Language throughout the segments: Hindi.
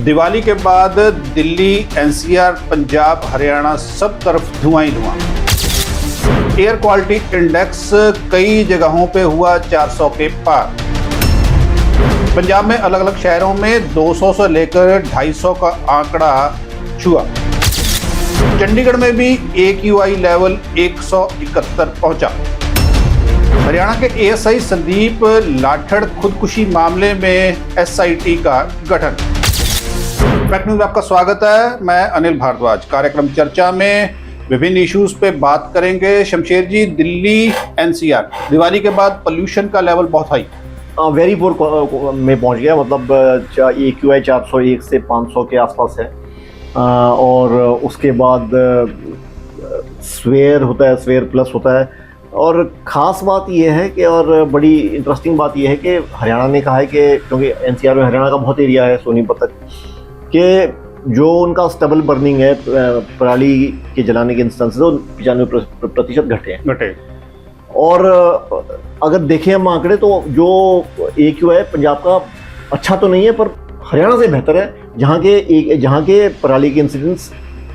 दिवाली के बाद दिल्ली, एनसीआर, पंजाब, हरियाणा सब तरफ धुआं ही धुआं। एयर क्वालिटी इंडेक्स कई जगहों पे हुआ 400 के पार। पंजाब में अलग अलग शहरों में 200 से लेकर 250 का आंकड़ा छुआ। चंडीगढ़ में भी AQI लेवल 171 पहुंचा। हरियाणा के एएसआई संदीप लाठड़ खुदकुशी मामले में SIT का गठन। फैक्ट न्यूज में आपका स्वागत है। मैं अनिल भारद्वाज। कार्यक्रम चर्चा में विभिन्न इश्यूज पे बात करेंगे। शमशेर जी, दिल्ली एनसीआर दिवाली के बाद पोल्यूशन का लेवल बहुत हाई, वेरी पुअर में पहुंच गया। मतलब AQI 401 से 500 के आसपास है। और उसके बाद स्वेयर होता है, स्वेयर प्लस होता है। और ख़ास बात यह है कि, और बड़ी इंटरेस्टिंग बात यह है कि हरियाणा ने कहा है कि, क्योंकि एनसीआर में हरियाणा का बहुत एरिया है सोनीपत तक, कि जो उनका स्टेबल बर्निंग है पराली के जलाने के इंस्टेंस वो 95% घटे हैं। और अगर देखें हम आंकड़े तो जो AQI है पंजाब का अच्छा तो नहीं है, पर हरियाणा से बेहतर है, जहाँ के पराली के इंसिडेंट्स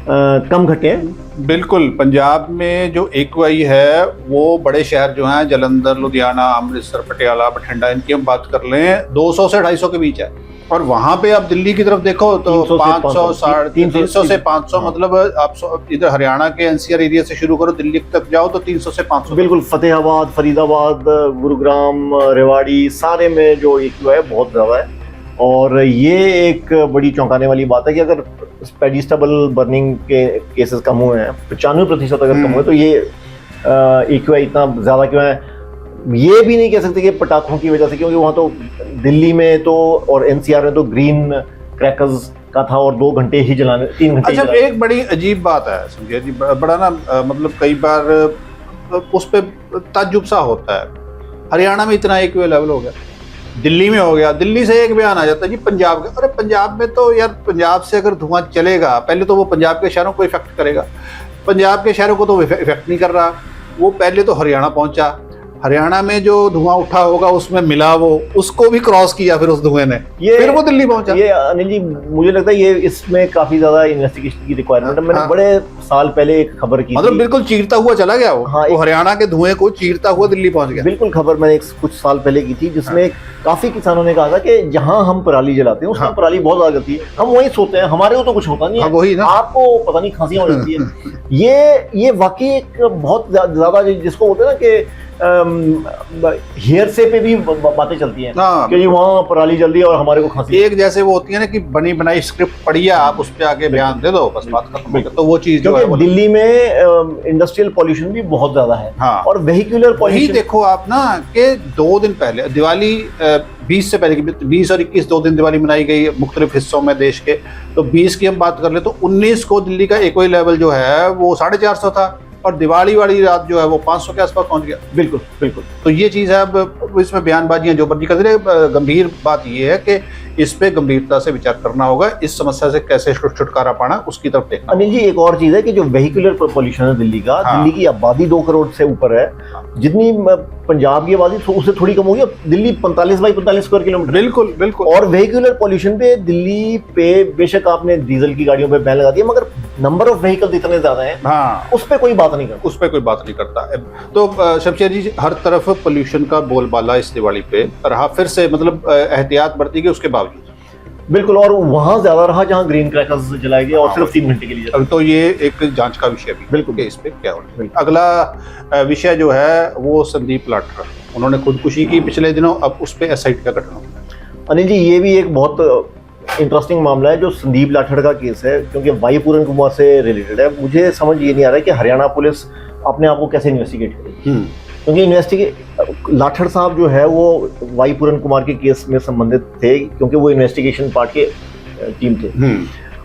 कम घटे हैं। बिल्कुल। पंजाब में जो AQI है वो बड़े शहर जो हैं जलंधर, लुधियाना, अमृतसर, पटियाला, बठिंडा, इनकी हम बात कर लें 200 से 250 के बीच है। और वहां पे आप दिल्ली की तरफ देखो तो 500, 300 से 500, मतलब आप इधर हरियाणा के एनसीआर एरिया से शुरू करो, दिल्ली तक जाओ तो 300 से 500। बिल्कुल। फतेहाबाद, फरीदाबाद, गुरुग्राम, रेवाड़ी, सारे में जो AQI है बहुत ज़्यादा है। और ये एक बड़ी चौंकाने वाली बात है कि अगर पेडिस्टेबल बर्निंग के केसेस कम हुए हैं, 95% अगर कम हुए, तो ये AQI इतना ज़्यादा क्यों है? ये भी नहीं कह सकते कि पटाखों की वजह से, क्योंकि वहाँ तो दिल्ली में तो और NCR में तो ग्रीन क्रैकर्स का था और 2 घंटे ही जलाने, 3 घंटे। अच्छा, एक बड़ी अजीब बात है समझिए जी, बड़ा ना मतलब कई बार उस पर ताज्जुब सा होता है। हरियाणा में इतना AQI लेवल हो गया, दिल्ली में हो गया, दिल्ली से एक बयान आ जाता है जी पंजाब का। अरे पंजाब में तो यार, पंजाब से अगर धुआं चलेगा पहले तो वो पंजाब के शहरों को इफेक्ट करेगा, पंजाब के शहरों को तो इफेक्ट नहीं कर रहा। वो पहले तो हरियाणा पहुंचा, हरियाणा में जो धुआं उठा होगा उसमें मिला, वो उसको भी क्रॉस किया फिर उस धुएं ने, फिर वो दिल्ली पहुंचा। ये अनिल जी, मुझे लगता है ये इसमें काफी ज्यादा इन्वेस्टिगेशन की रिक्वायरमेंट है। मैंने बड़े साल पहले एक खबर की, मतलब बिल्कुल चीरता हुआ चला गया वो। हाँ, वो हरियाणा के धुएं को चीरता हुआ दिल्ली पहुंच गया। बिल्कुल। खबर मैंने कुछ साल पहले की थी, जिसमें काफी किसानों ने कहा था कि जहां हम पराली जलाते हैं उसमें पराली बहुत ज्यादा जलती है, हम वहीं सोते हैं, हमारे को तो कुछ होता नहीं है, वही ना, आपको पता नहीं खांसी हो जाती है। ये वाकई एक बहुत ज्यादा, जिसको बोलते हैं ना कि हेयर से पे भी बातें चलती हैं कि वहाँ पराली जल रही है और हमारे को खांसी। एक जैसे वो होती है ना कि बनी बनाई स्क्रिप्ट पढ़ी है, आप उस पे आगे बयान दे दो, बस बात खत्म। तो वो चीज जो है, दिल्ली में इंडस्ट्रियल पॉल्यूशन भी बहुत ज्यादा है। हाँ। और वेहिकुलर पॉल्यूशन देखो आप ना कि 2 दिन पहले दिवाली, 20 से पहले 20 और 21 2 दिन दिवाली मनाई गई मुख्तलिफ हिस्सों में देश के। तो 20 की हम बात कर ले तो 19 को दिल्ली का AQI लेवल जो है वो 450 था, और दिवाली वाली रात जो है वो 500 के आसपास पहुंच गया। बिल्कुल बिल्कुल। तो ये चीज़ है। अब इसमें बयानबाजियां जो मर्जी करते रहे, गंभीर बात ये है कि इस पे गंभीरता से विचार करना होगा, इस समस्या से कैसे छुटकारा पाना उसकी तरफ देखना। अनिल जी, एक और चीज़ है कि जो वेहिकुलर पॉल्यूशन है दिल्ली का, दिल्ली की आबादी 2 करोड़ से ऊपर है, जितनी पंजाब की आबादी उससे थोड़ी कम होगी। Delhi 45 by 45 square kilometre. बिल्कुल बिल्कुल। और वेहिकुलर पॉल्यूशन पे दिल्ली पे बेशक आपने डीजल की गाड़ियों पे बैन लगा दिया, मगर नंबर ऑफ व्हीकल्स इतने ज्यादा हैं, हाँ, उस पर कोई बात नहीं करता, उस पर कोई बात नहीं करता। तो शमशेर जी, हर तरफ पोल्यूशन का बोलबाला इस दिवाली पे रहा, फिर से मतलब एहतियात बरती गई उसके बावजूद। बिल्कुल। और वहां ज्यादा रहा जहां ग्रीन क्रैकर्स जलाए गए, और सिर्फ 3 घंटे के लिए। अब तो ये एक जांच का विषय भी बिल्कुल इस पे क्या होगा। अगला विषय जो है वो संदीप लाठड़, उन्होंने खुदकुशी की पिछले दिनों, अब उस पे SIT का गठन होगा। अनिल जी, ये भी एक बहुत इंटरेस्टिंग मामला है जो संदीप लाठड़ का केस है, क्योंकि वाई पूरन कुमार से रिलेटेड है। मुझे समझ ये नहीं आ रहा है कि हरियाणा पुलिस अपने आप को कैसे इन्वेस्टिगेट करेगी, क्योंकि लाठड़ साहब जो है वो वाई पूरन कुमार के केस में संबंधित थे, क्योंकि वो इन्वेस्टिगेशन पार्ट के टीम थे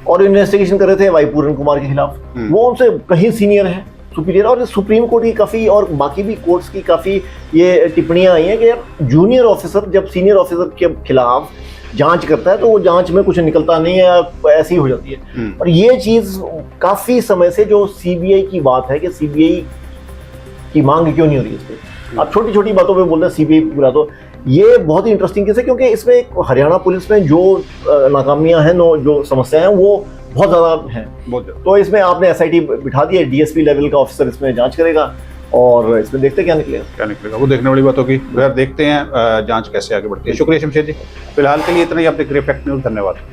और इन्वेस्टिगेशन कर रहे थे वाई पूरन कुमार के खिलाफ। वो उनसे कहीं सीनियर है, सुपीरियर। और सुप्रीम कोर्ट की काफ़ी और बाकी भी कोर्ट्स की काफ़ी ये टिप्पणियां आई हैं कि यार, जूनियर ऑफिसर जब सीनियर ऑफिसर के खिलाफ जांच करता है तो वो जांच में कुछ निकलता नहीं है, ऐसी हो जाती है। और ये चीज़ काफ़ी समय से जो CBI की बात है कि CBI की मांग क्यों नहीं हो रही है इस पर। आप छोटी छोटी बातों पे बोलते हैं CBI बुला दो, ये बहुत ही इंटरेस्टिंग केस है क्योंकि इसमें एक हरियाणा पुलिस में जो नाकामियां हैं, जो समस्याएं हैं, वो बहुत ज़्यादा हैं। तो इसमें आपने एसआईटी बिठा दी है, डीएसपी लेवल का ऑफिसर इसमें जांच करेगा और इसमें देखते क्या निकलेगा वो देखने वाली बात होगी। देखते हैं जांच कैसे आगे बढ़ती है। शुक्रिया शमशेद जी, फिलहाल के लिए इतना ही। आप देख रहे हैं फैक्ट न्यूज़। धन्यवाद।